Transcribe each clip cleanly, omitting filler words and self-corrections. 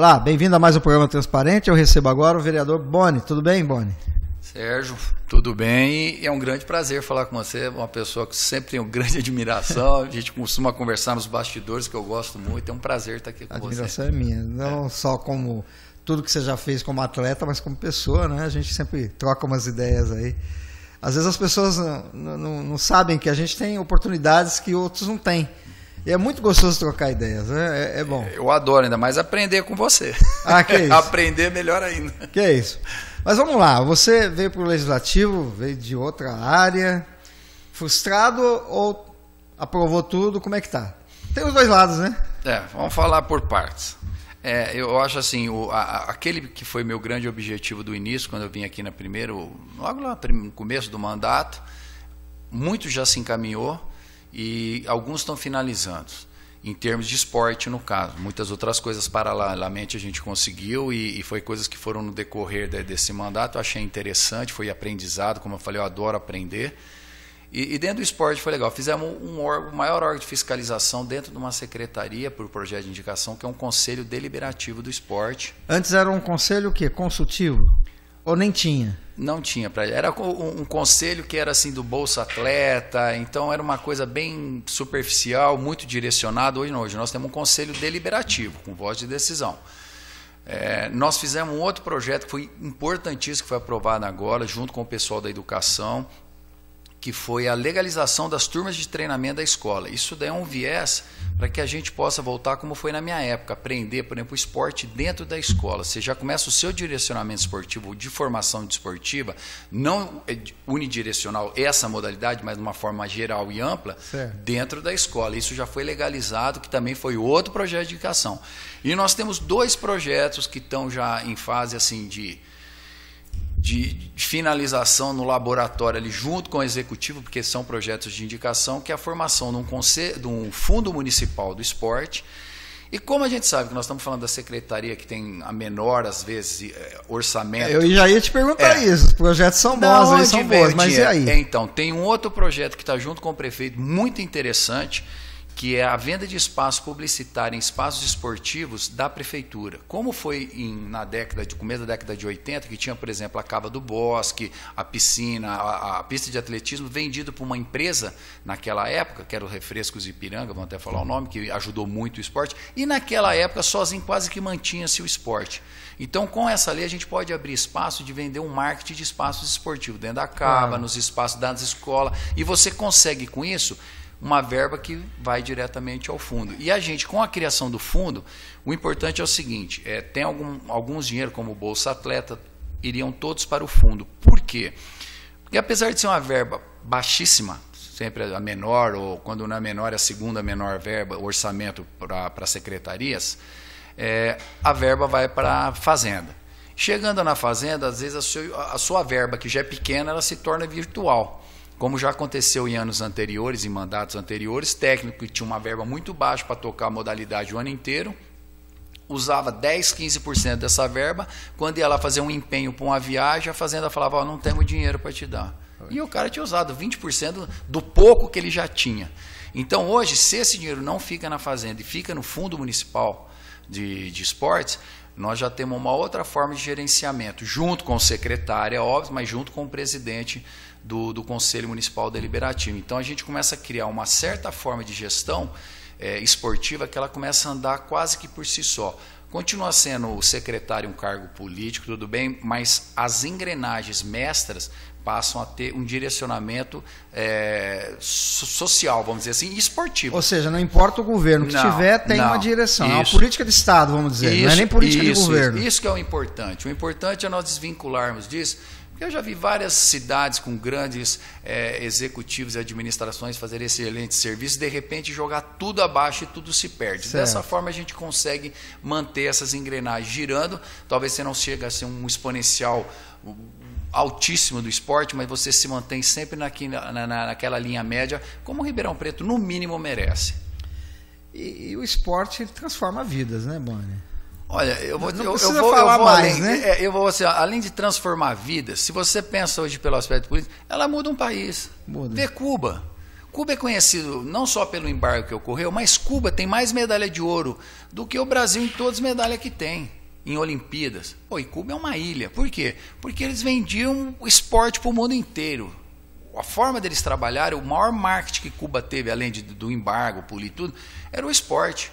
Olá, bem-vindo a mais um programa Transparente. Eu recebo agora o vereador Boni. Tudo bem, Boni? Sérgio, tudo bem? E é um grande prazer falar com você, uma pessoa que sempre tenho grande admiração. A gente costuma conversar nos bastidores, que eu gosto muito. É um prazer estar aqui com você. A admiração é minha, não só como tudo que você já fez como atleta, mas como pessoa, né? A gente sempre troca umas ideias aí. Às vezes as pessoas não sabem que a gente tem oportunidades que outros não têm. E é muito gostoso trocar ideias, né? É bom. Eu adoro, ainda mais aprender com você. Ah, que isso. Aprender melhor ainda. Que isso. Mas vamos lá, você veio para o Legislativo, veio de outra área, frustrado ou aprovou tudo? Como é que tá? Tem os dois lados, né? Vamos falar por partes. Eu acho assim, aquele que foi meu grande objetivo do início, quando eu vim aqui logo lá no começo do mandato, muito já se encaminhou e alguns estão finalizando. Em termos de esporte, no caso. Muitas outras coisas, paralelamente, a gente conseguiu e foi coisas que foram no decorrer desse mandato. Eu achei interessante, foi aprendizado, como eu falei, eu adoro aprender. E dentro do esporte foi legal. Fizemos o maior órgão de fiscalização dentro de uma secretaria por projeto de indicação, que é um conselho deliberativo do esporte. Antes era um conselho o quê? Consultivo? Ou nem tinha? Não tinha. Era um conselho que era assim do Bolsa Atleta, então era uma coisa bem superficial, muito direcionado. Hoje nós temos um conselho deliberativo, com voz de decisão. Nós fizemos um outro projeto que foi importantíssimo, que foi aprovado agora, junto com o pessoal da educação, que foi a legalização das turmas de treinamento da escola. Isso daí é um viés para que a gente possa voltar como foi na minha época, aprender, por exemplo, o esporte dentro da escola. Você já começa o seu direcionamento esportivo de formação desportiva, não unidirecional essa modalidade, mas de uma forma geral e ampla, certo, dentro da escola. Isso já foi legalizado, que também foi outro projeto de indicação. E nós temos dois projetos que estão já em fase assim de finalização no laboratório ali junto com o executivo, porque são projetos de indicação, que é a formação de um fundo municipal do esporte. E como a gente sabe que nós estamos falando da secretaria que tem a menor, às vezes, orçamento... Eu já ia te perguntar isso, os projetos são bons, eles são bons, mas e aí? Então, tem um outro projeto que está junto com o prefeito, muito interessante, que é a venda de espaço publicitário em espaços esportivos da prefeitura. Como foi começo da década de 80, que tinha, por exemplo, a Cava do Bosque, a piscina, a pista de atletismo, vendido por uma empresa naquela época, que era o Refrescos Ipiranga, vamos até falar o nome, que ajudou muito o esporte, e naquela época sozinho quase que mantinha-se o esporte. Então, com essa lei, a gente pode abrir espaço de vender um marketing de espaços esportivos, dentro da Cava, nos espaços das escolas, e você consegue, com isso, uma verba que vai diretamente ao fundo. E a gente, com a criação do fundo, o importante é o seguinte, tem alguns dinheiro, como o Bolsa Atleta, iriam todos para o fundo. Por quê? Porque apesar de ser uma verba baixíssima, sempre a menor, ou quando não é menor, é a segunda menor verba, orçamento para secretarias, a verba vai para a fazenda. Chegando na fazenda, às vezes a sua verba, que já é pequena, ela se torna virtual. Como já aconteceu em anos anteriores, em mandatos anteriores, técnico que tinha uma verba muito baixa para tocar a modalidade o ano inteiro, usava 10%, 15% dessa verba, quando ia lá fazer um empenho para uma viagem, a fazenda falava, não temos dinheiro para te dar. E o cara tinha usado 20% do pouco que ele já tinha. Então hoje, se esse dinheiro não fica na fazenda e fica no Fundo Municipal de Esportes, nós já temos uma outra forma de gerenciamento, junto com o secretário, é óbvio, mas junto com o presidente do Conselho Municipal Deliberativo. Então a gente começa a criar uma certa forma de gestão esportiva que ela começa a andar quase que por si só. Continua sendo o secretário um cargo político, tudo bem, mas as engrenagens mestras passam a ter um direcionamento social, vamos dizer assim, e esportivo. Ou seja, não importa o governo que tiver, tem uma direção. É uma política de Estado, vamos dizer, não é nem política de governo. Isso que é o importante. O importante é nós desvincularmos disso. Eu já vi várias cidades com grandes executivos e administrações fazerem excelente serviço, de repente jogar tudo abaixo e tudo se perde. Certo. Dessa forma a gente consegue manter essas engrenagens girando. Talvez você não chegue a ser um exponencial altíssimo do esporte, mas você se mantém sempre naquela linha média, como o Ribeirão Preto no mínimo merece. E o esporte transforma vidas, né, Boni? Olha, eu vou além de transformar vidas, se você pensa hoje pelo aspecto político, ela muda um país. Muda. Vê Cuba. Cuba é conhecido não só pelo embargo que ocorreu, mas Cuba tem mais medalha de ouro do que o Brasil em todas as medalhas que tem em Olimpíadas. Pô, e Cuba é uma ilha. Por quê? Porque eles vendiam o esporte para o mundo inteiro. A forma deles trabalharem, o maior marketing que Cuba teve, além do embargo, político, tudo, era o esporte.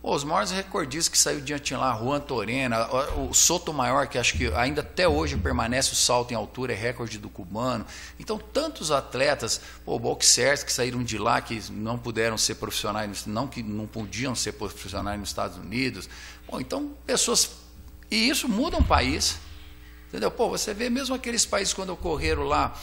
Pô, os maiores recordistas que saiu diante lá, Juan Torena, o Sotomayor, que acho que ainda até hoje permanece o salto em altura, é recorde do cubano. Então, tantos atletas, boxers que saíram de lá, que não puderam ser profissionais, que não podiam ser profissionais nos Estados Unidos. Pô, então, pessoas... E isso muda um país. Entendeu? Pô, você vê mesmo aqueles países quando ocorreram lá,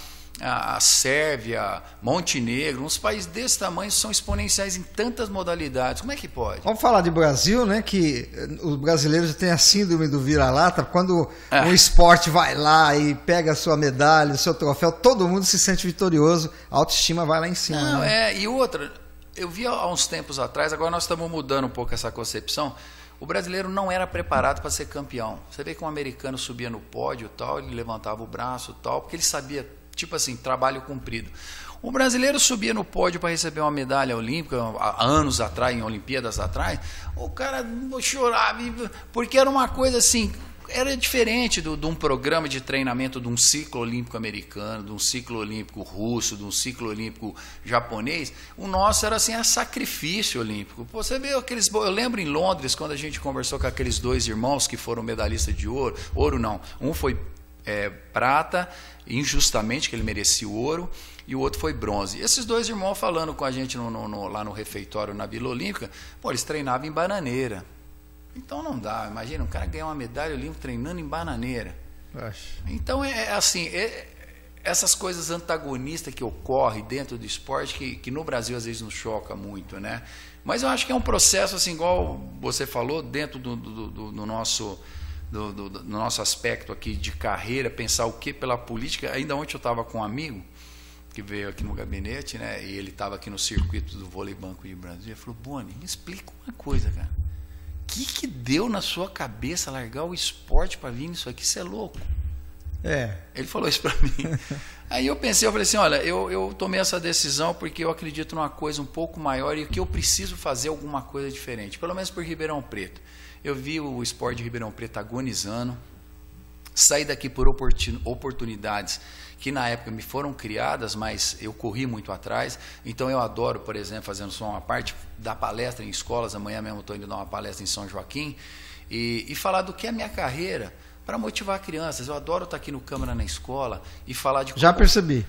a Sérvia, Montenegro, uns países desse tamanho são exponenciais em tantas modalidades. Como é que pode? Vamos falar de Brasil, né? Que os brasileiros têm a síndrome do vira-lata. Quando o esporte vai lá e pega a sua medalha, o seu troféu, todo mundo se sente vitorioso, a autoestima vai lá em cima. Não, né? E outra, eu vi há uns tempos atrás, agora nós estamos mudando um pouco essa concepção. O brasileiro não era preparado para ser campeão. Você vê que um americano subia no pódio, tal, ele levantava o braço, tal, porque ele sabia, tipo assim, trabalho cumprido. O brasileiro subia no pódio para receber uma medalha olímpica, há anos atrás, em Olimpíadas atrás, o cara chorava, porque era uma coisa assim, era diferente de um programa de treinamento de um ciclo olímpico americano, de um ciclo olímpico russo, de um ciclo olímpico japonês. O nosso era assim, sacrifício olímpico. Você vê aqueles... Eu lembro em Londres, quando a gente conversou com aqueles dois irmãos que foram medalhistas de ouro. Ouro não, um foi prata, injustamente, que ele merecia o ouro, e o outro foi bronze. Esses dois irmãos falando com a gente lá no refeitório, na Vila Olímpica, eles treinavam em bananeira. Então não dá, imagina, um cara ganhar uma medalha olímpica treinando em bananeira. Então assim, essas coisas antagonistas que ocorrem dentro do esporte, que no Brasil às vezes nos choca muito, né? Mas eu acho que é um processo, assim, igual você falou, dentro do nosso aspecto aqui de carreira, pensar o que pela política. Ainda ontem eu estava com um amigo que veio aqui no gabinete, né? E ele estava aqui no circuito do vôlei banco de Brasília. Ele falou: Boni, me explica uma coisa, cara. O que deu na sua cabeça largar o esporte para vir nisso aqui? Você é louco. Ele falou isso para mim. Aí eu pensei, eu falei assim, olha, eu tomei essa decisão porque eu acredito numa coisa um pouco maior e que eu preciso fazer alguma coisa diferente, pelo menos por Ribeirão Preto. Eu vi o esporte de Ribeirão Preto agonizando, saí daqui por oportunidades que na época me foram criadas, mas eu corri muito atrás. Então eu adoro, por exemplo, fazendo só uma parte, dar palestra em escolas. Amanhã mesmo estou indo dar uma palestra em São Joaquim e falar do que é a minha carreira para motivar crianças. Eu adoro estar aqui no Câmara na Escola e falar de como... Já percebi.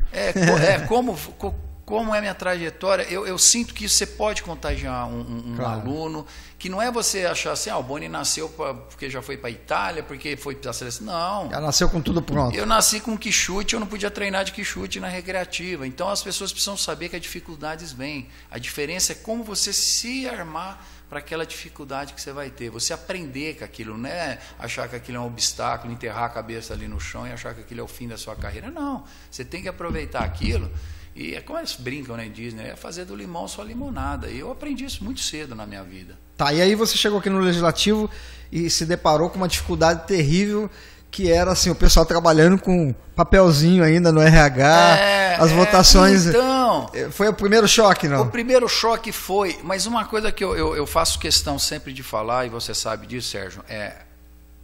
Como é a minha trajetória. Eu sinto que você pode contagiar um claro. Aluno, que não é você achar assim, o Boni nasceu porque já foi para a Itália, porque foi para a seleção. Não. Já nasceu com tudo pronto. Eu nasci com quichute, eu não podia treinar de quichute na recreativa. Então as pessoas precisam saber que as dificuldades vêm. A diferença é como você se armar para aquela dificuldade que você vai ter. Você aprender com aquilo, não é achar que aquilo é um obstáculo, enterrar a cabeça ali no chão e achar que aquilo é o fim da sua carreira. Não. Você tem que aproveitar aquilo. E é como eles brincam, né, Disney, é fazer do limão sua limonada. E eu aprendi isso muito cedo na minha vida. Tá, e aí você chegou aqui no Legislativo e se deparou com uma dificuldade terrível, que era assim, o pessoal trabalhando com papelzinho ainda no RH, as votações. Então, foi o primeiro choque, não? O primeiro choque foi, mas uma coisa que eu faço questão sempre de falar, e você sabe disso, Sérgio,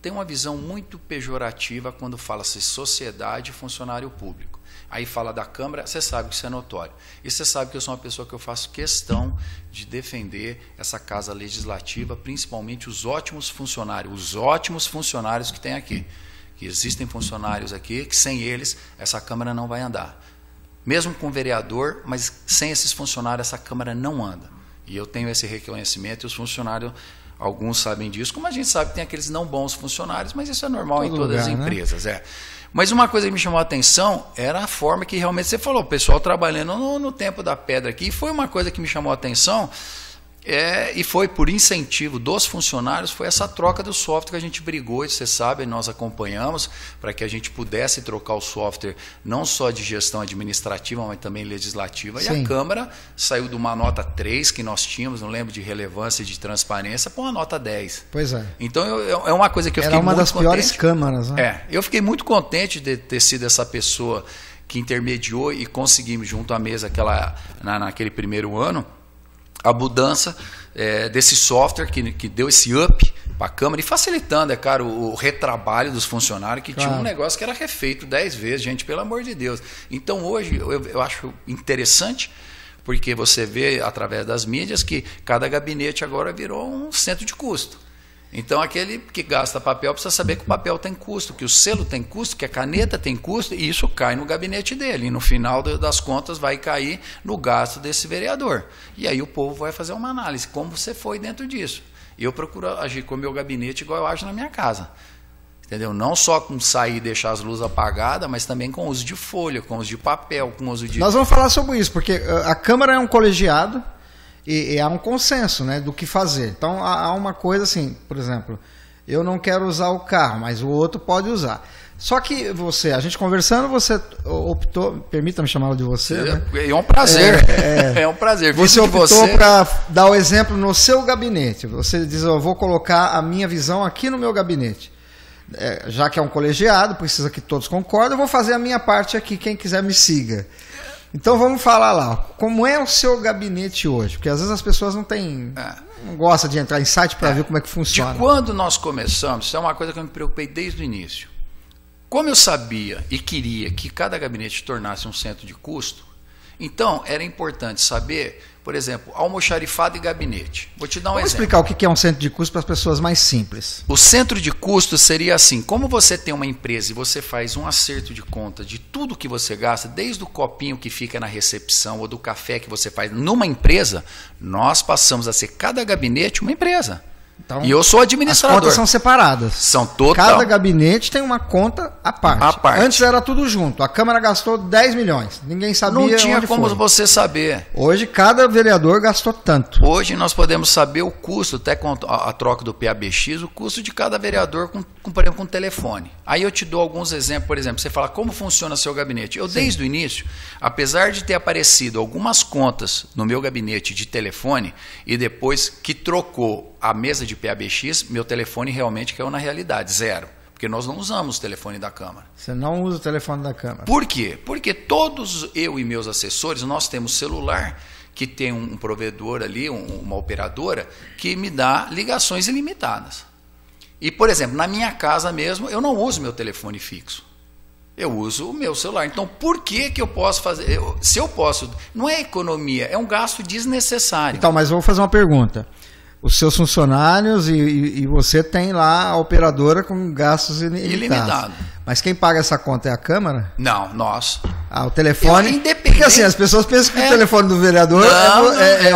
tem uma visão muito pejorativa quando fala-se sociedade e funcionário público. Aí fala da Câmara, você sabe que isso é notório. E você sabe que eu sou uma pessoa que eu faço questão de defender essa casa legislativa, principalmente os ótimos funcionários que tem aqui. Que existem funcionários aqui que sem eles essa Câmara não vai andar. Mesmo com vereador, mas sem esses funcionários essa Câmara não anda. E eu tenho esse reconhecimento e os funcionários, alguns sabem disso, como a gente sabe que tem aqueles não bons funcionários, mas isso é normal em todas as empresas. Né? Mas uma coisa que me chamou a atenção era a forma que realmente você falou, o pessoal trabalhando no tempo da pedra aqui, e foi uma coisa que me chamou a atenção, e foi por incentivo dos funcionários, foi essa troca do software que a gente brigou, e você sabe, nós acompanhamos, para que a gente pudesse trocar o software, não só de gestão administrativa, mas também legislativa. Sim. E a Câmara saiu de uma nota 3 que nós tínhamos, não lembro, de relevância e de transparência, para uma nota 10. Pois é. Então, é uma coisa que eu fiquei muito contente. Era uma das piores câmaras, né? Eu fiquei muito contente de ter sido essa pessoa que intermediou e conseguimos junto à mesa naquele primeiro ano a mudança desse software que deu esse up para a Câmara e facilitando, o retrabalho dos funcionários que tinha um negócio que era refeito 10 vezes, gente, pelo amor de Deus. Então hoje eu acho interessante, porque você vê através das mídias que cada gabinete agora virou um centro de custo. Então aquele que gasta papel precisa saber que o papel tem custo, que o selo tem custo, que a caneta tem custo, e isso cai no gabinete dele. E no final das contas vai cair no gasto desse vereador. E aí o povo vai fazer uma análise, como você foi dentro disso. Eu procuro agir com o meu gabinete igual eu ajo na minha casa. Entendeu? Não só com sair e deixar as luzes apagadas, mas também com uso de folha, com uso de papel, com uso de... Nós vamos falar sobre isso, porque a Câmara é um colegiado e há um consenso, né, do que fazer. Então há uma coisa assim, por exemplo, eu não quero usar o carro, mas o outro pode usar. Só que a gente conversando, você optou, permita-me chamá-lo de você, né? É um prazer, é um prazer. Você optou para dar o exemplo no seu gabinete. Você diz, eu vou colocar a minha visão aqui no meu gabinete. Já que é um colegiado, precisa que todos concordem, eu vou fazer a minha parte aqui, quem quiser me siga. Então vamos falar lá, como é o seu gabinete hoje? Porque às vezes as pessoas não gostam de entrar em site para ver como é que funciona. De quando nós começamos, isso é uma coisa que eu me preocupei desde o início. Como eu sabia e queria que cada gabinete tornasse um centro de custo, então era importante saber, por exemplo, almoxarifado e gabinete. Vou te dar um exemplo. Vamos explicar o que é um centro de custo para as pessoas mais simples. O centro de custo seria assim, como você tem uma empresa e você faz um acerto de conta de tudo que você gasta, desde o copinho que fica na recepção ou do café que você faz numa empresa, nós passamos a ser cada gabinete uma empresa. Então, e eu sou administrador. As contas são separadas. São total. Cada gabinete tem uma conta à parte. Antes era tudo junto. A Câmara gastou 10 milhões. Ninguém sabia onde foi. Não tinha como você saber. Hoje cada vereador gastou tanto. Hoje nós podemos saber o custo, até com a troca do PABX, o custo de cada vereador com o telefone. Aí eu te dou alguns exemplos. Por exemplo, você fala como funciona seu gabinete. Eu, desde o início, apesar de ter aparecido algumas contas no meu gabinete de telefone, e depois que trocou a mesa de PABX, meu telefone realmente caiu na realidade, 0. Porque nós não usamos o telefone da Câmara. Você não usa o telefone da Câmara. Por quê? Porque todos, eu e meus assessores, nós temos celular que tem um provedor ali, uma operadora, que me dá ligações ilimitadas. E, por exemplo, na minha casa mesmo, eu não uso meu telefone fixo. Eu uso o meu celular. Então, por que eu posso fazer? Se eu posso, não é economia, é um gasto desnecessário. Então, mas eu vou fazer uma pergunta. Os seus funcionários e você tem lá a operadora com gastos ilimitados. Mas quem paga essa conta é a Câmara? Não, nós. O telefone... Porque assim, as pessoas pensam que o telefone do vereador é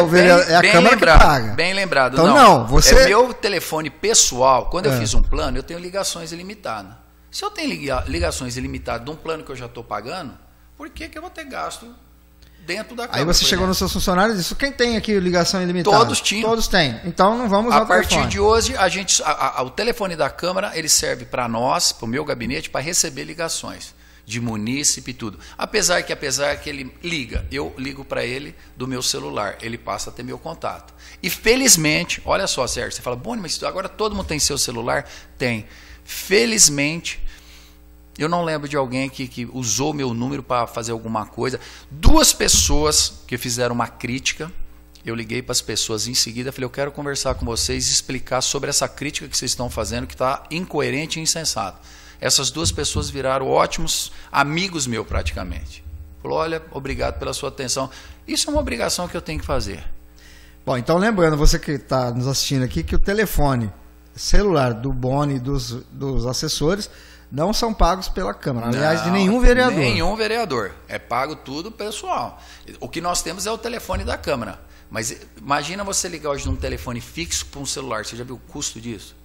a Câmara que paga. Bem lembrado. Então não, você... É meu telefone pessoal. Quando eu fiz um plano, eu tenho ligações ilimitadas. Se eu tenho ligações ilimitadas de um plano que eu já estou pagando, por que eu vou ter gasto dentro da Câmara? Aí você chegou nos seus funcionários e disse, quem tem aqui ligação ilimitada? Todos tinham. Todos têm. Então não vamos usar o telefone. A partir de hoje, o telefone da Câmara, ele serve para nós, para o meu gabinete, para receber ligações de munícipe e tudo. Apesar que ele liga, eu ligo para ele do meu celular, ele passa a ter meu contato. E felizmente, olha só, Sérgio, você fala, Boni, mas agora todo mundo tem seu celular? Tem. Felizmente, eu não lembro de alguém que usou meu número para fazer alguma coisa. 2 pessoas que fizeram uma crítica, eu liguei para as pessoas em seguida, falei, eu quero conversar com vocês e explicar sobre essa crítica que vocês estão fazendo, que está incoerente e insensata. Essas 2 pessoas viraram ótimos amigos meus praticamente. Falou, olha, obrigado pela sua atenção. Isso é uma obrigação que eu tenho que fazer. Bom, então lembrando, você que está nos assistindo aqui, que o telefone celular do Boni e dos assessores não são pagos pela Câmara, aliás, de nenhum vereador. Nenhum vereador. É pago tudo pessoal. O que nós temos é o telefone da Câmara. Mas imagina você ligar hoje num telefone fixo para um celular. Você já viu o custo disso?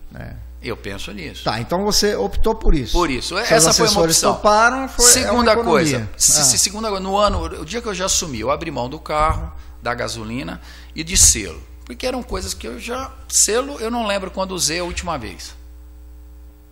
Eu penso nisso. Tá, então você optou por isso. Por isso. Essa foi uma opção. Toparam, segunda coisa. Segunda coisa. No ano, o dia que eu já assumi, eu abri mão do carro, da gasolina e de selo. Porque eram coisas que eu já... Selo, eu não lembro quando usei a última vez.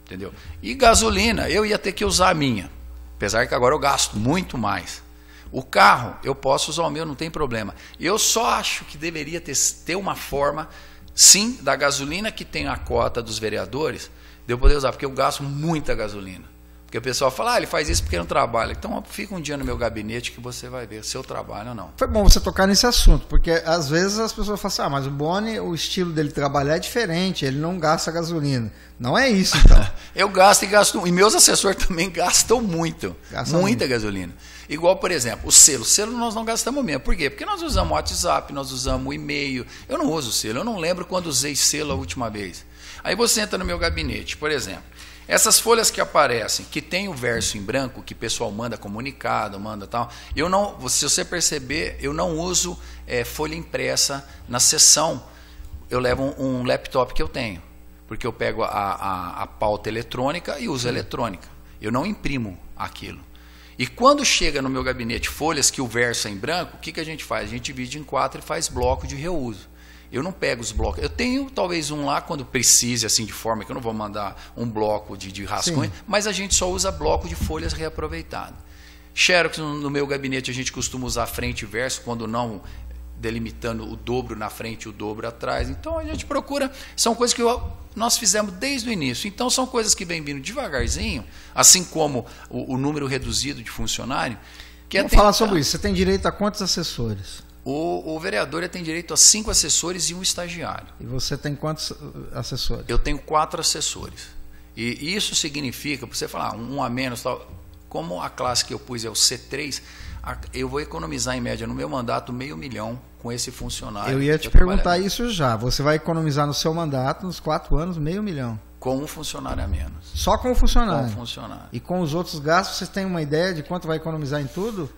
Entendeu? E gasolina, eu ia ter que usar a minha. Apesar que agora eu gasto muito mais. O carro, eu posso usar o meu, não tem problema. Eu só acho que deveria ter uma forma, sim, da gasolina que tem a cota dos vereadores, de eu poder usar, porque eu gasto muita gasolina. Porque o pessoal fala, ele faz isso porque não trabalha. Então fica um dia no meu gabinete que você vai ver se eu trabalho ou não. Foi bom você tocar nesse assunto, porque às vezes as pessoas falam assim, mas o Boni, o estilo dele trabalhar é diferente, ele não gasta gasolina. Não é isso, então. Eu gasto e gasto, e meus assessores também gastam muito. Muita gasolina. Igual, por exemplo, o selo. O selo nós não gastamos mesmo. Por quê? Porque nós usamos o WhatsApp, nós usamos o e-mail. Eu não uso selo, eu não lembro quando usei selo a última vez. Aí você entra no meu gabinete, por exemplo. Essas folhas que aparecem, que tem o verso em branco, que o pessoal manda comunicado, manda tal, eu não, se você perceber, eu não uso folha impressa na sessão. Eu levo um laptop que eu tenho, porque eu pego a pauta eletrônica e uso eletrônica. Eu não imprimo aquilo. E quando chega no meu gabinete folhas que o verso é em branco, o que a gente faz? A gente divide em 4 e faz bloco de reuso. Eu não pego os blocos. Eu tenho talvez um lá quando precise, assim, de forma que eu não vou mandar um bloco de rascunho, mas a gente só usa bloco de folhas reaproveitadas. Xerox, no meu gabinete, a gente costuma usar frente e verso, quando não delimitando o dobro na frente e o dobro atrás. Então a gente procura, são coisas que nós fizemos desde o início. Então são coisas que vem vindo devagarzinho, assim como o número reduzido de funcionário. Vamos falar sobre isso. Você tem direito a quantos assessores? O vereador tem direito a 5 assessores e um estagiário. E você tem quantos assessores? Eu tenho 4 assessores. E isso significa, para você falar, um a menos, tal, como a classe que eu pus é o C3, eu vou economizar em média no meu mandato R$500 mil com esse funcionário. Eu ia te perguntar isso já. Você vai economizar no seu mandato, nos 4 anos, R$500 mil. Com um funcionário a menos. Só com o funcionário? Com o funcionário. E com os outros gastos, vocês têm uma ideia de quanto vai economizar em tudo?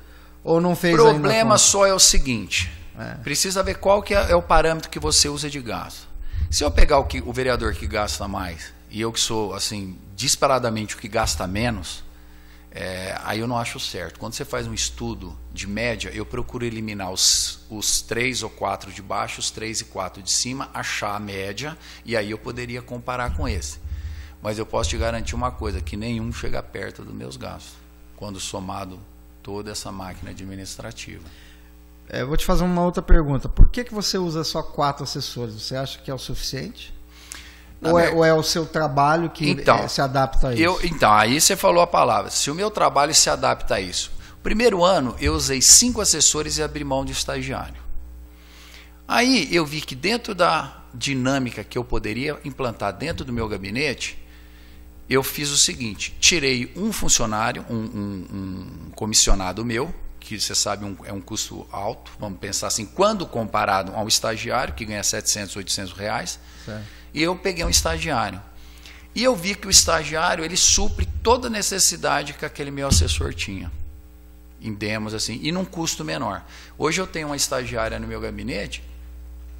Ou não fez ainda? O problema só é o seguinte, É. Precisa ver qual que é o parâmetro que você usa de gasto. Se eu pegar o vereador que gasta mais e eu que sou, assim, disparadamente o que gasta menos, aí eu não acho certo. Quando você faz um estudo de média, eu procuro eliminar os 3 ou 4 de baixo, os 3 e 4 de cima, achar a média, e aí eu poderia comparar com esse. Mas eu posso te garantir uma coisa, que nenhum chega perto dos meus gastos, quando somado toda essa máquina administrativa. Eu vou te fazer uma outra pergunta. Por que você usa só 4 assessores? Você acha que é o suficiente? Ou é o seu trabalho que se adapta a isso? Então, aí você falou a palavra. Se o meu trabalho se adapta a isso. Primeiro ano, eu usei 5 assessores e abri mão de estagiário. Aí eu vi que dentro da dinâmica que eu poderia implantar dentro do meu gabinete, eu fiz o seguinte, tirei um funcionário, um comissionado meu, que você sabe é um custo alto, vamos pensar assim, quando comparado ao estagiário, que ganha 700, 800 reais, certo. E eu peguei um estagiário. E eu vi que o estagiário, ele supre toda a necessidade que aquele meu assessor tinha, em demos assim, e num custo menor. Hoje eu tenho uma estagiária no meu gabinete,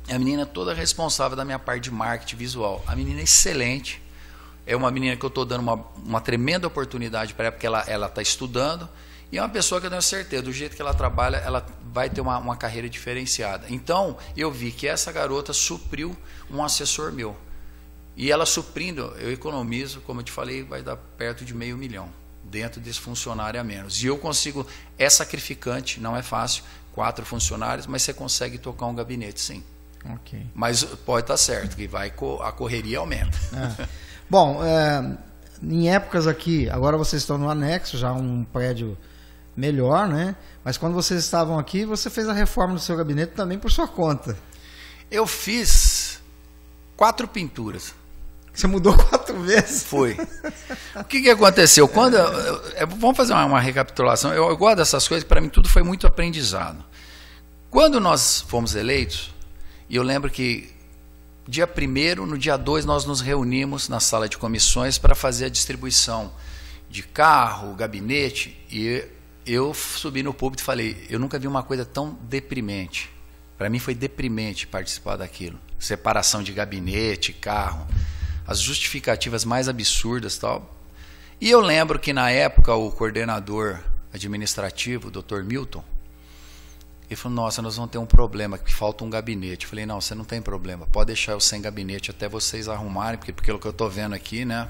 a menina toda responsável da minha parte de marketing visual, a menina é excelente, é uma menina que eu estou dando uma tremenda oportunidade para ela, porque ela está estudando, e é uma pessoa que eu tenho certeza, do jeito que ela trabalha, ela vai ter uma carreira diferenciada. Então, eu vi que essa garota supriu um assessor meu. E ela suprindo, eu economizo, como eu te falei, vai dar perto de R$500 mil dentro desse funcionário a menos. E eu consigo, é sacrificante, não é fácil, 4 funcionários, mas você consegue tocar um gabinete, sim. Okay. Mas pode estar certo, que a correria aumenta. Bom, em épocas aqui, agora vocês estão no anexo, já um prédio melhor, né? Mas quando vocês estavam aqui, você fez a reforma do seu gabinete também por sua conta. Eu fiz 4 pinturas. Você mudou 4 vezes? Foi. O que aconteceu? Quando vamos fazer uma recapitulação. Eu gosto dessas coisas, para mim tudo foi muito aprendizado. Quando nós fomos eleitos, e eu lembro que dia 1º, no dia 2, nós nos reunimos na sala de comissões para fazer a distribuição de carro, gabinete, e eu subi no púlpito e falei, eu nunca vi uma coisa tão deprimente. Para mim foi deprimente participar daquilo. Separação de gabinete, carro, as justificativas mais absurdas, tal. E eu lembro que na época o coordenador administrativo, o Dr. Milton, ele falou, nossa, nós vamos ter um problema, que falta um gabinete. Eu falei, não, você não tem problema, pode deixar eu sem gabinete até vocês arrumarem, porque pelo que eu estou vendo aqui, né,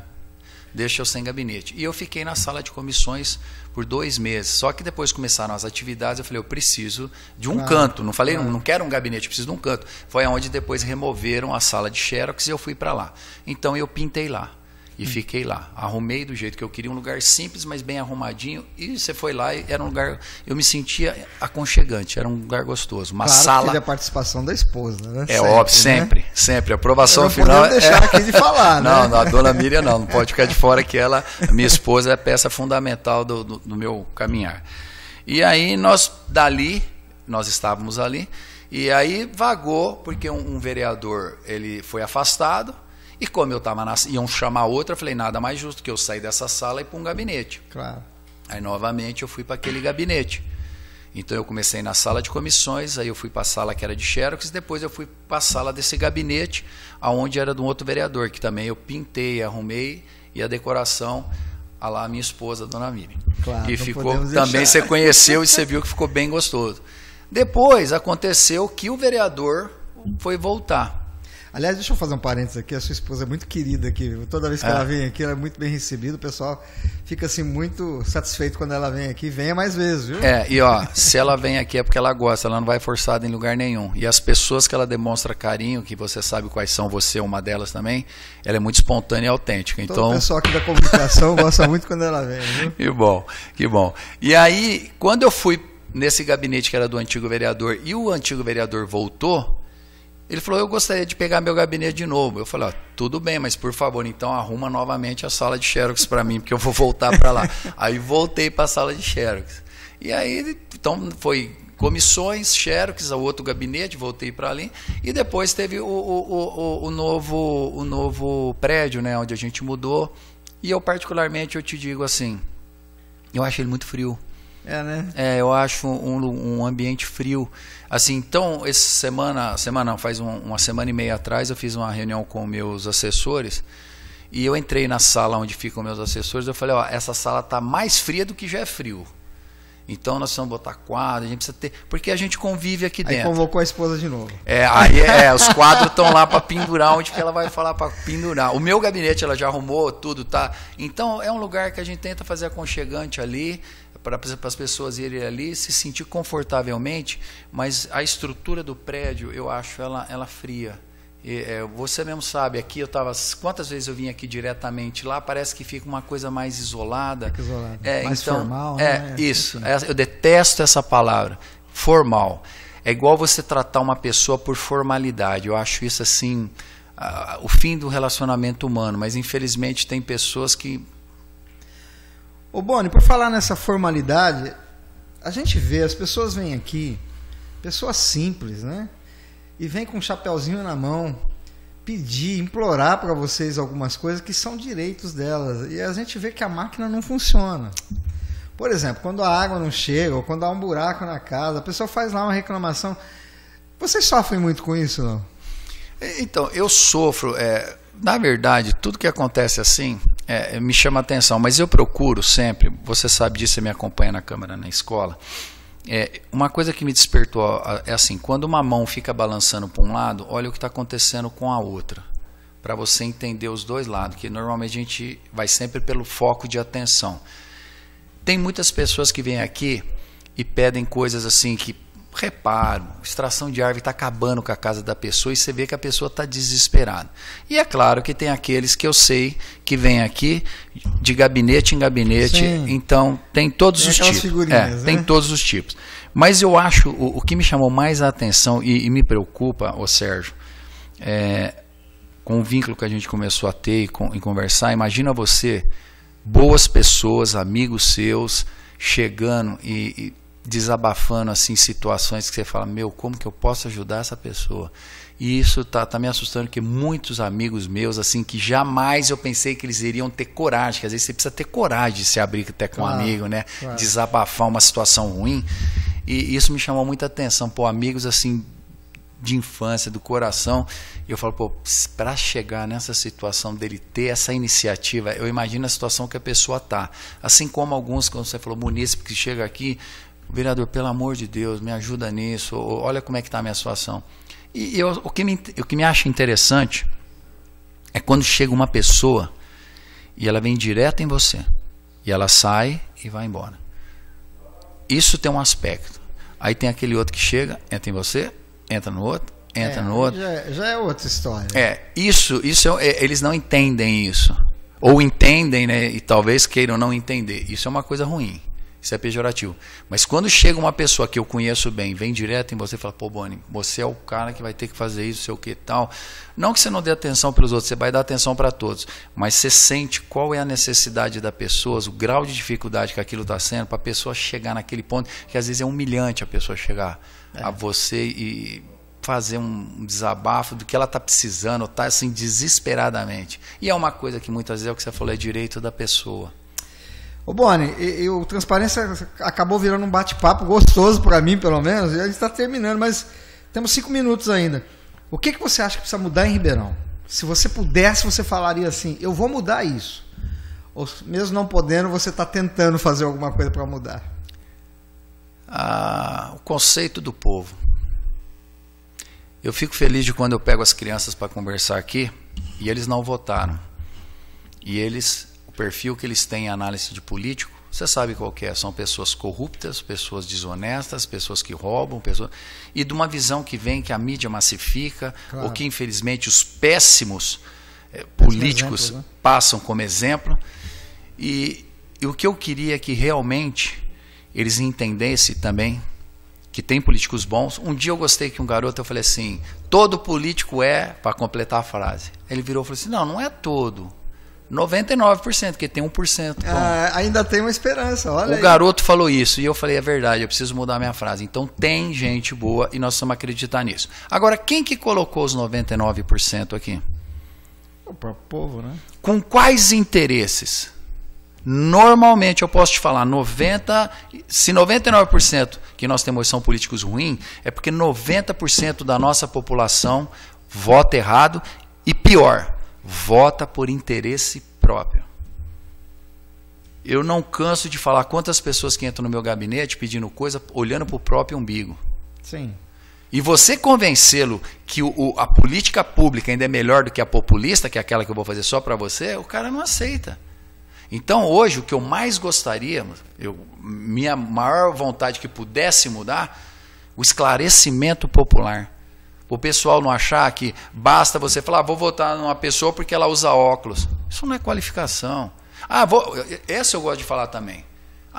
deixa eu sem gabinete. E eu fiquei na sala de comissões por 2 meses. Só que depois começaram as atividades, eu falei, eu preciso de um canto. Não falei, não quero um gabinete, preciso de um canto. Foi onde depois removeram a sala de Xerox e eu fui para lá. Então eu pintei lá. E fiquei lá. Arrumei do jeito que eu queria, um lugar simples, mas bem arrumadinho. E você foi lá e era um lugar... Eu me sentia aconchegante, era um lugar gostoso. Uma sala... Teve a participação da esposa, né? É óbvio, sempre, né? Sempre. A aprovação final... Não podemos deixar aqui de falar, né? Não, a dona Miriam não pode ficar de fora, que ela, minha esposa, é peça fundamental do meu caminhar. E aí nós estávamos ali, e aí vagou, porque um vereador, ele foi afastado. E como eu estava iam chamar outra, eu falei, nada mais justo que eu sair dessa sala e ir para um gabinete. Claro. Aí novamente eu fui para aquele gabinete. Então eu comecei na sala de comissões, aí eu fui para a sala que era de xerox, depois eu fui para a sala desse gabinete, aonde era de um outro vereador, que também eu pintei, arrumei, e a decoração, a lá minha esposa, a dona Miriam. Claro, e ficou, também você conheceu e você viu que ficou bem gostoso. Depois aconteceu que o vereador foi voltar. Aliás, deixa eu fazer um parênteses aqui, a sua esposa é muito querida aqui, toda vez que ela vem aqui, ela é muito bem recebida, o pessoal fica assim muito satisfeito quando ela vem aqui, venha mais vezes, viu? E ó, se ela vem aqui é porque ela gosta, ela não vai forçada em lugar nenhum, e as pessoas que ela demonstra carinho, que você sabe quais são, você é uma delas também, ela é muito espontânea e autêntica. Então... Todo o pessoal aqui da comunicação gosta muito quando ela vem, viu? Que bom. E aí, quando eu fui nesse gabinete que era do antigo vereador, e o antigo vereador voltou, ele falou, eu gostaria de pegar meu gabinete de novo. Eu falei, tudo bem, mas por favor, então arruma novamente a sala de xerox para mim, porque eu vou voltar para lá. Aí voltei para a sala de xerox. E aí, então foi comissões, xerox, o outro gabinete, voltei para ali. E depois teve o novo prédio, né, onde a gente mudou. E eu particularmente, eu te digo assim, eu acho ele muito frio. Né? Eu acho um ambiente frio. Assim, então, faz uma semana e meia atrás, eu fiz uma reunião com meus assessores e eu entrei na sala onde ficam meus assessores. Eu falei, essa sala está mais fria do que já é frio. Então nós precisamos botar quadro, a gente precisa ter, porque a gente convive aqui dentro. Aí convocou a esposa de novo. Os quadros estão lá para pendurar, onde que ela vai falar para pendurar. O meu gabinete ela já arrumou tudo, tá? Então é um lugar que a gente tenta fazer aconchegante ali, para as pessoas irem ali, se sentir confortavelmente, mas a estrutura do prédio, eu acho ela fria. Você mesmo sabe, aqui eu estava, quantas vezes eu vim aqui diretamente lá, parece que fica uma coisa mais isolada. Fica isolado. Mais então, formal. Isso, eu detesto essa palavra, formal. É igual você tratar uma pessoa por formalidade, eu acho isso assim, o fim do relacionamento humano, mas infelizmente tem pessoas que... Ô Boni, por falar nessa formalidade, a gente vê, as pessoas vêm aqui, pessoas simples, né? E vem com um chapeuzinho na mão, pedir, implorar para vocês algumas coisas que são direitos delas. E a gente vê que a máquina não funciona. Por exemplo, quando a água não chega, ou quando há um buraco na casa, a pessoa faz lá uma reclamação. Vocês sofrem muito com isso, não? Então, eu sofro. Na verdade, tudo que acontece assim me chama atenção, mas eu procuro sempre, você sabe disso, você me acompanha na câmera na escola. Uma coisa que me despertou é assim, quando uma mão fica balançando para um lado, olha o que está acontecendo com a outra, para você entender os dois lados, que normalmente a gente vai sempre pelo foco de atenção. Tem muitas pessoas que vêm aqui e pedem coisas assim que, reparo, extração de árvore está acabando com a casa da pessoa e você vê que a pessoa está desesperada. E é claro que tem aqueles que eu sei que vêm aqui de gabinete em gabinete. Sim. Então tem todos os tipos. Né? Tem todos os tipos. Mas eu acho, o que me chamou mais a atenção e me preocupa, Sérgio, com o vínculo que a gente começou a ter e conversar, imagina você, boas pessoas, amigos seus, chegando e desabafando assim situações que você fala, como que eu posso ajudar essa pessoa? E isso tá me assustando, porque muitos amigos meus assim que jamais eu pensei que eles iriam ter coragem, que às vezes você precisa ter coragem de se abrir até com um amigo, né? Claro. Desabafar uma situação ruim. E isso me chamou muita atenção, amigos assim de infância, do coração. E eu falo, para chegar nessa situação dele ter essa iniciativa, eu imagino a situação que a pessoa tá. Assim como alguns, quando você falou, munícipe que chega aqui, vereador, pelo amor de Deus, me ajuda nisso, olha como é que está a minha situação. E o que me acha interessante é quando chega uma pessoa e ela vem direto em você, e ela sai e vai embora. Isso tem um aspecto. Aí tem aquele outro que chega, entra em você, entra no outro, entra no outro. Já é outra história. Eles não entendem isso. ou entendem, né, e talvez queiram não entender. Isso é uma coisa ruim. Isso é pejorativo. Mas quando chega uma pessoa que eu conheço bem, vem direto em você e fala, pô, Boni, você é o cara que vai ter que fazer isso, sei o que tal. Não que você não dê atenção para os outros, você vai dar atenção para todos. Mas você sente qual é a necessidade da pessoa, o grau de dificuldade que aquilo está sendo, para a pessoa chegar naquele ponto, que às vezes é humilhante a pessoa chegar a você e fazer um desabafo do que ela está precisando, está assim desesperadamente. E é uma coisa que muitas vezes é o que você falou, é direito da pessoa. Ô Boni, o Transparência acabou virando um bate-papo gostoso para mim, pelo menos, e a gente está terminando, mas temos 5 minutos ainda. O que você acha que precisa mudar em Ribeirão? Se você pudesse, você falaria assim, eu vou mudar isso. Ou mesmo não podendo, você está tentando fazer alguma coisa para mudar? O conceito do povo. Eu fico feliz de quando eu pego as crianças para conversar aqui e eles não votaram. E eles... O perfil que eles têm em análise de político, você sabe qual que é, são pessoas corruptas, pessoas desonestas, pessoas que roubam, e de uma visão que vem que a mídia massifica, claro, ou que infelizmente os péssimos políticos exemplo, né? Passam como exemplo, e o que eu queria é que realmente eles entendessem também que tem políticos bons. Um dia eu gostei que um garoto, eu falei assim, todo político para completar a frase. Ele virou e falou assim, não é todo. 99%, porque tem 1%. Ainda tem uma esperança, olha. O garoto falou isso e eu falei, é verdade, eu preciso mudar minha frase. Então tem gente boa e nós precisamos acreditar nisso. Agora, quem que colocou os 99% aqui? O próprio povo, né? Com quais interesses? Normalmente, eu posso te falar, se 99% que nós temos são políticos ruins, é porque 90% da nossa população vota errado e pior, vota por interesse próprio. Eu não canso de falar quantas pessoas que entram no meu gabinete pedindo coisa, olhando para o próprio umbigo. Sim. E você convencê-lo que a política pública ainda é melhor do que a populista, que é aquela que eu vou fazer só para você, o cara não aceita. Então hoje o que eu mais gostaria, minha maior vontade que pudesse mudar, o esclarecimento popular. O pessoal não achar que basta você falar, vou votar numa pessoa porque ela usa óculos. Isso não é qualificação. Essa eu gosto de falar também.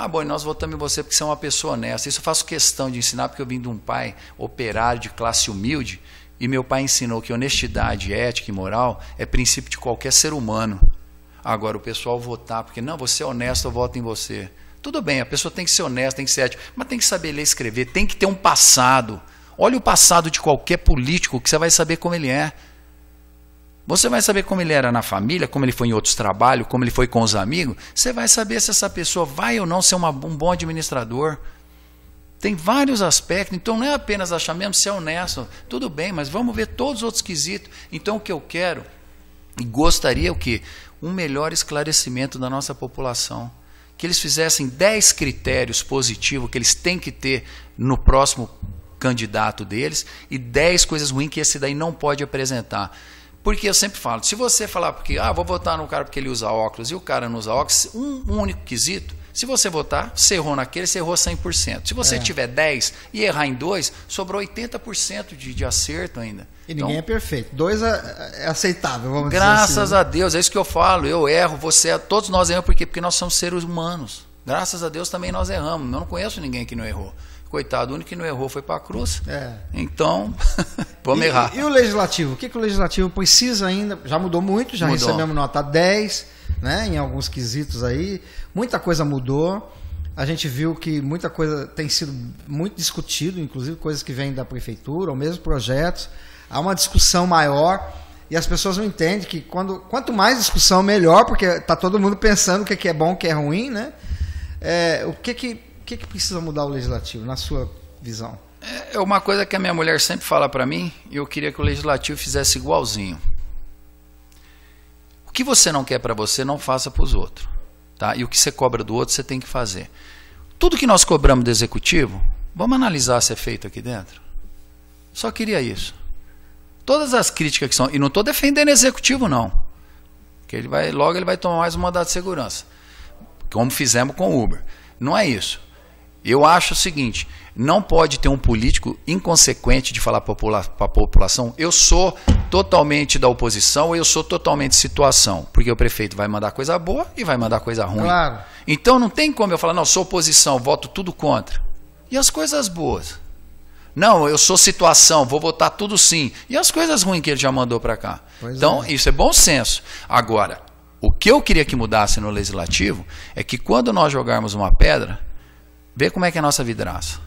Bom, nós votamos em você porque você é uma pessoa honesta. Isso eu faço questão de ensinar porque eu vim de um pai operário de classe humilde e meu pai ensinou que honestidade, ética e moral é princípio de qualquer ser humano. Agora o pessoal votar porque não, você é honesto, eu voto em você. Tudo bem, a pessoa tem que ser honesta, tem que ser ética, mas tem que saber ler e escrever, tem que ter um passado. Olha o passado de qualquer político que você vai saber como ele é. Você vai saber como ele era na família, como ele foi em outros trabalhos, como ele foi com os amigos. Você vai saber se essa pessoa vai ou não ser um bom administrador. Tem vários aspectos, então não é apenas achar mesmo ser honesto. Tudo bem, mas vamos ver todos os outros quesitos. Então o que eu quero e gostaria o quê? Um melhor esclarecimento da nossa população. Que eles fizessem 10 critérios positivos que eles têm que ter no próximo candidato deles e 10 coisas ruins que esse daí não pode apresentar. Porque eu sempre falo, se você falar porque vou votar no cara porque ele usa óculos e o cara não usa óculos, um único quesito, se você votar, você errou naquele, você errou 100%. Se você tiver 10 e errar em 2, sobrou 80% de acerto ainda. E ninguém é perfeito. 2 é aceitável, vamos dizer graças assim. a Deus, é isso que eu falo. Eu erro, você, todos nós erramos. Por quê? Porque nós somos seres humanos. Graças a Deus também nós erramos. Eu não conheço ninguém que não errou. Coitado, o único que não errou foi para a cruz. Então, vamos errar. E o Legislativo? O que o Legislativo precisa ainda? Já mudou muito, já recebemos nota 10, né, em alguns quesitos aí. Muita coisa mudou. A gente viu que muita coisa tem sido muito discutido, inclusive coisas que vêm da prefeitura, ou mesmo projetos. Há uma discussão maior e as pessoas não entendem que quanto mais discussão, melhor, porque está todo mundo pensando o que é bom, o que é ruim, né? O que precisa mudar o Legislativo, na sua visão? É uma coisa que a minha mulher sempre fala para mim, e eu queria que o Legislativo fizesse igualzinho. O que você não quer para você, não faça para os outros. Tá? E o que você cobra do outro, você tem que fazer. Tudo que nós cobramos do Executivo, vamos analisar se é feito aqui dentro. Só queria isso. Todas as críticas que são... E não estou defendendo o Executivo, não. Porque logo ele vai tomar mais um mandado de segurança. Como fizemos com o Uber. Não é isso. Eu acho o seguinte, não pode ter um político inconsequente de falar para a população, eu sou totalmente da oposição, ou eu sou totalmente situação, porque o prefeito vai mandar coisa boa e vai mandar coisa ruim. Claro. Então não tem como eu falar, não, sou oposição, voto tudo contra. E as coisas boas? Não, eu sou situação, vou votar tudo sim. E as coisas ruins que ele já mandou para cá? Pois então, isso é bom senso. Agora, o que eu queria que mudasse no Legislativo é que quando nós jogarmos uma pedra, vê como é que é a nossa vidraça.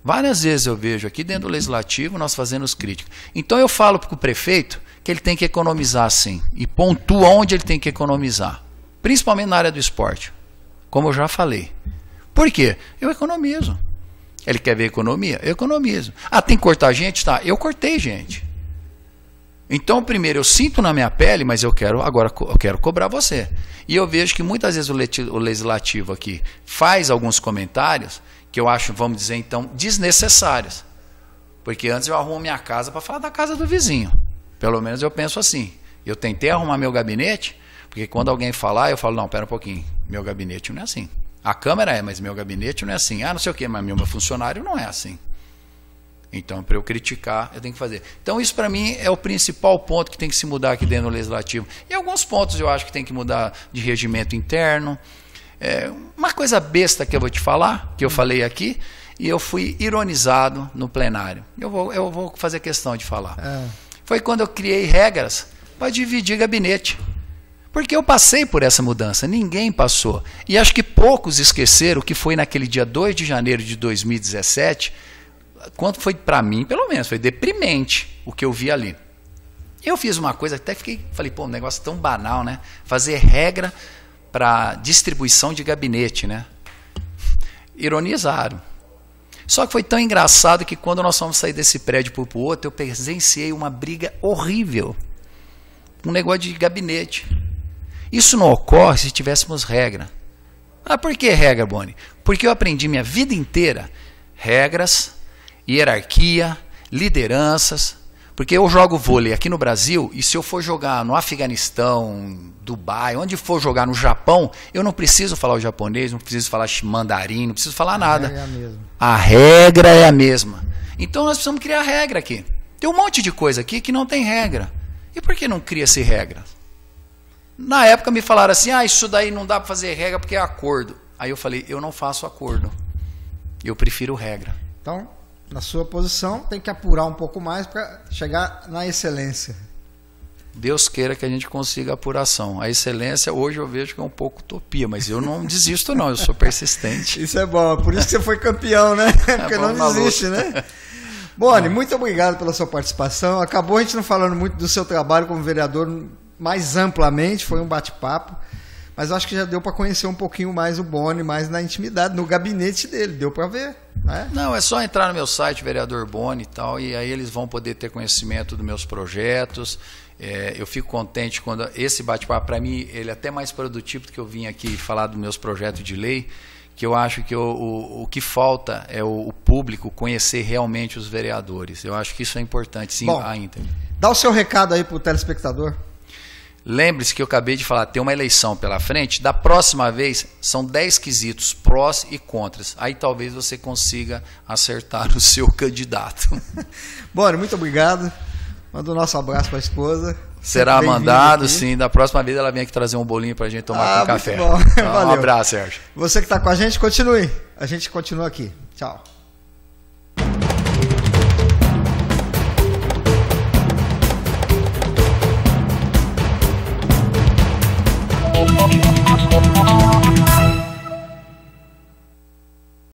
Várias vezes eu vejo aqui dentro do Legislativo nós fazendo os críticos. Então eu falo para o prefeito que ele tem que economizar sim. E pontua onde ele tem que economizar. Principalmente na área do esporte. Como eu já falei. Por quê? Eu economizo. Ele quer ver economia? Eu economizo. Ah, tem que cortar gente? Tá, eu cortei gente. Então, primeiro, eu sinto na minha pele, mas agora eu quero cobrar você. E eu vejo que muitas vezes o Legislativo aqui faz alguns comentários que eu acho, vamos dizer então, desnecessários. Porque antes eu arrumo minha casa para falar da casa do vizinho. Pelo menos eu penso assim. Eu tentei arrumar meu gabinete, porque quando alguém falar, eu falo, não, pera um pouquinho, meu gabinete não é assim. A Câmara é, mas meu gabinete não é assim. Ah, não sei o quê, mas meu funcionário não é assim. Então, para eu criticar, eu tenho que fazer. Então, isso para mim é o principal ponto que tem que se mudar aqui dentro do Legislativo. E alguns pontos eu acho que tem que mudar de regimento interno. Uma coisa besta que eu vou te falar, que eu falei aqui, e eu fui ironizado no plenário. Eu vou fazer questão de falar. Foi quando eu criei regras para dividir gabinete. Porque eu passei por essa mudança, ninguém passou. E acho que poucos esqueceram que foi naquele dia 2 de janeiro de 2017, quando foi para mim, pelo menos, foi deprimente o que eu vi ali. Eu fiz uma coisa, até falei, pô, um negócio tão banal, né? Fazer regra para distribuição de gabinete, né? Ironizaram. Só que foi tão engraçado que quando nós fomos sair desse prédio para o outro, eu presenciei uma briga horrível. Um negócio de gabinete. Isso não ocorre se tivéssemos regra. Ah, por que regra, Boni? Porque eu aprendi minha vida inteira regras, hierarquia, lideranças. Porque eu jogo vôlei aqui no Brasil e se eu for jogar no Afeganistão, Dubai, onde for jogar no Japão, eu não preciso falar o japonês, não preciso falar mandarim, não preciso falar nada. A regra é a mesma. Então nós precisamos criar regra aqui. Tem um monte de coisa aqui que não tem regra. E por que não cria-se regra? Na época me falaram assim, isso daí não dá para fazer regra porque é acordo. Aí eu falei, eu não faço acordo. Eu prefiro regra. Então, na sua posição, tem que apurar um pouco mais para chegar na excelência. Deus queira que a gente consiga a apuração. A excelência, hoje eu vejo que é um pouco utopia, mas eu não desisto não, eu sou persistente. Isso é bom, por isso que você foi campeão, né? Porque não desiste, né? Boni, muito obrigado pela sua participação. Acabou a gente não falando muito do seu trabalho como vereador mais amplamente, foi um bate-papo, mas acho que já deu para conhecer um pouquinho mais o Boni, mais na intimidade, no gabinete dele, deu para ver, né? Não, é só entrar no meu site, vereador Boni e tal, e aí eles vão poder ter conhecimento dos meus projetos. Eu fico contente quando esse bate-papo, para mim, ele é até mais produtivo do que eu vim aqui falar dos meus projetos de lei, que eu acho que o que falta é o público conhecer realmente os vereadores. Eu acho que isso é importante, sim. Bom, dá o seu recado aí para o telespectador. Lembre-se que eu acabei de falar, tem uma eleição pela frente, da próxima vez são 10 quesitos, prós e contras. Aí talvez você consiga acertar o seu candidato. Boni, muito obrigado. Manda o nosso abraço para a esposa. Será mandado, sim. Da próxima vez ela vem aqui trazer um bolinho para a gente tomar com café. Bom. Então, um abraço, Sérgio. Você que está com a gente, continue. A gente continua aqui. Tchau. Oh,